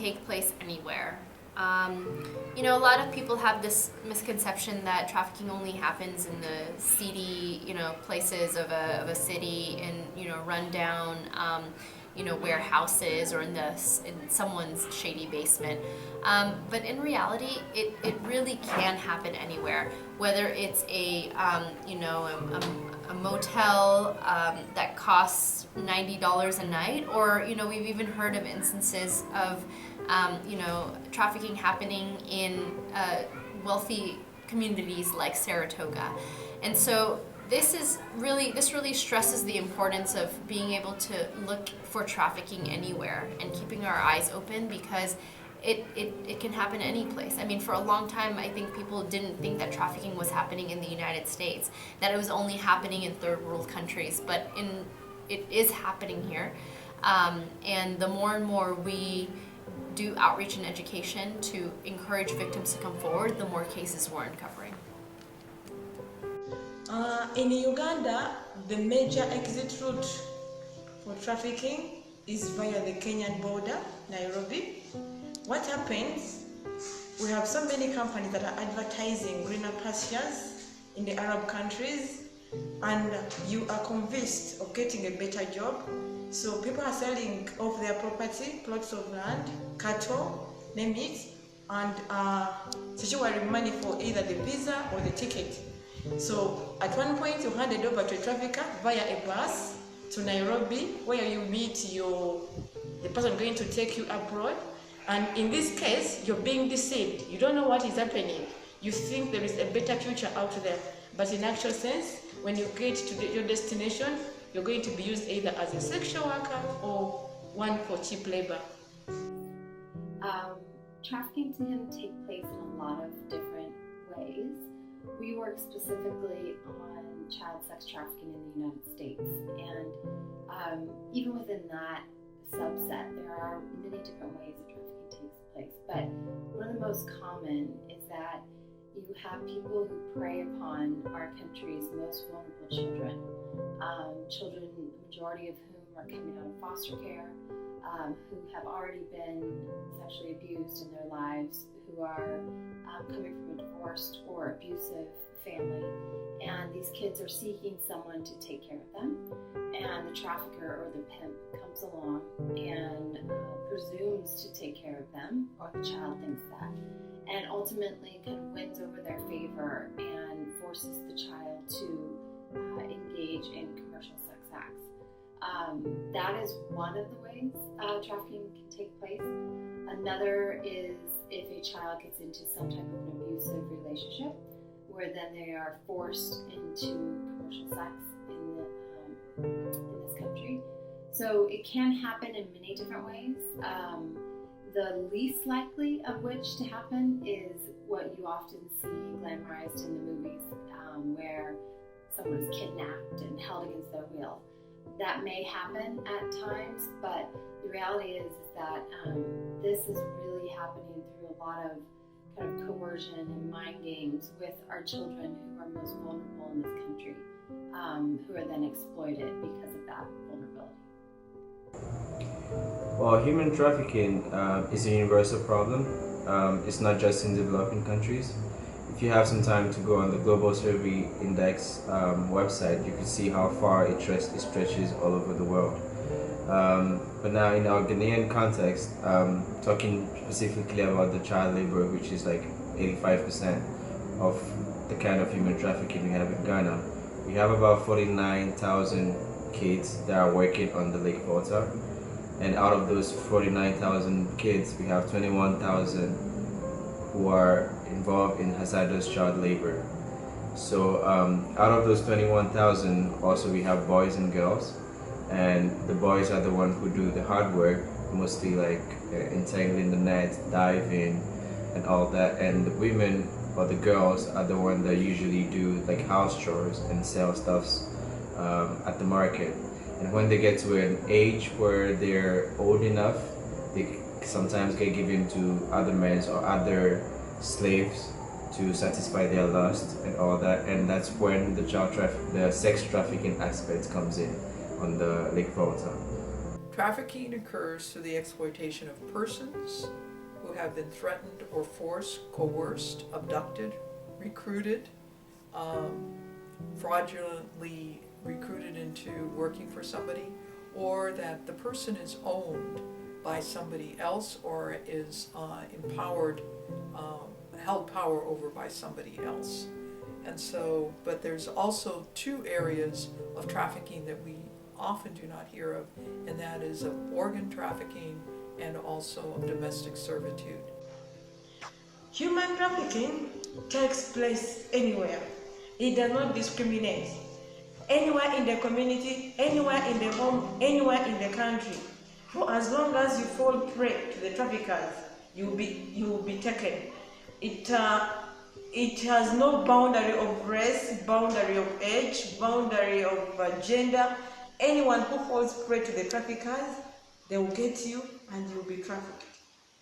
take place anywhere. A lot of people have this misconception that trafficking only happens in the seedy, places of a city, in rundown, warehouses, or in someone's shady basement. But in reality, it really can happen anywhere. Whether it's a motel that costs $90 a night, or we've even heard of instances of trafficking happening in wealthy communities like Saratoga. And so this really stresses the importance of being able to look for trafficking anywhere and keeping our eyes open, because it can happen any place. I mean, for a long time, I think people didn't think that trafficking was happening in the United States, that it was only happening in third world countries, but it is happening here. And the more and more we do outreach and education to encourage victims to come forward, the more cases we're uncovering. In Uganda, the major exit route for trafficking is via the Kenyan border, Nairobi. What happens, we have so many companies that are advertising greener pastures in the Arab countries, and you are convinced of getting a better job. So people are selling off their property, plots of land, cattle, name it, and securing money for either the visa or the ticket. So at one point you're handed over to a trafficker via a bus to Nairobi, where you meet the person going to take you abroad. And in this case, you're being deceived. You don't know what is happening. You think there is a better future out there. But in actual sense, when you get to your destination, you're going to be used either as a sexual worker or one for cheap labor. Trafficking can take place in a lot of different ways. We work specifically on child sex trafficking in the United States, and even within that subset, there are many different ways that trafficking takes place. But one of the most common is that you have people who prey upon our country's most vulnerable children. Children, the majority of whom are coming out of foster care, who have already been sexually abused in their lives, who are coming from a divorced or abusive family, and these kids are seeking someone to take care of them, and the trafficker or the pimp comes along and presumes to take care of them, or the child thinks that, and ultimately kind of wins over their favor and forces the child to engage in commercial sex acts. That is one of the ways trafficking can take place. Another is if a child gets into some type of an abusive relationship, where then they are forced into commercial sex in this country. So it can happen in many different ways. The least likely of which to happen is what you often see glamorized in the movies, where someone is kidnapped and held against their will. That may happen at times, but the reality is that this is really happening through a lot of kind of coercion and mind games with our children who are most vulnerable in this country, who are then exploited because of that vulnerability. Well, human trafficking is a universal problem. It's not just in developing countries. If you have some time to go on the Global Survey Index website, you can see how far it stretches all over the world. But now in our Ghanaian context, talking specifically about the child labor, which is like 85% of the kind of human trafficking we have in Ghana, we have about 49,000 kids that are working on the Lake Volta. And out of those 49,000 kids, we have 21,000 who are involved in hazardous child labor. So out of those 21,000, also we have boys and girls, and the boys are the ones who do the hard work, mostly like entangling the net, diving, and all that, and the women or the girls are the ones that usually do like house chores and sell stuffs at the market. And when they get to an age where they're old enough, they sometimes get given to other men or other slaves to satisfy their lust and all that, and that's when the sex trafficking aspect comes in on the Lake Volta. Trafficking occurs through the exploitation of persons who have been threatened or forced, coerced, abducted, recruited, fraudulently recruited into working for somebody, or that the person is owned by somebody else or is empowered, held power over by somebody else. And so, but there's also two areas of trafficking that we often do not hear of, and that is of organ trafficking and also of domestic servitude. Human trafficking takes place anywhere. It does not discriminate. Anywhere in the community, anywhere in the home, anywhere in the country. For as long as you fall prey to the traffickers, you will be taken. It has no boundary of race, boundary of age, boundary of gender. Anyone who falls prey to the traffickers, they will get you and you will be trafficked.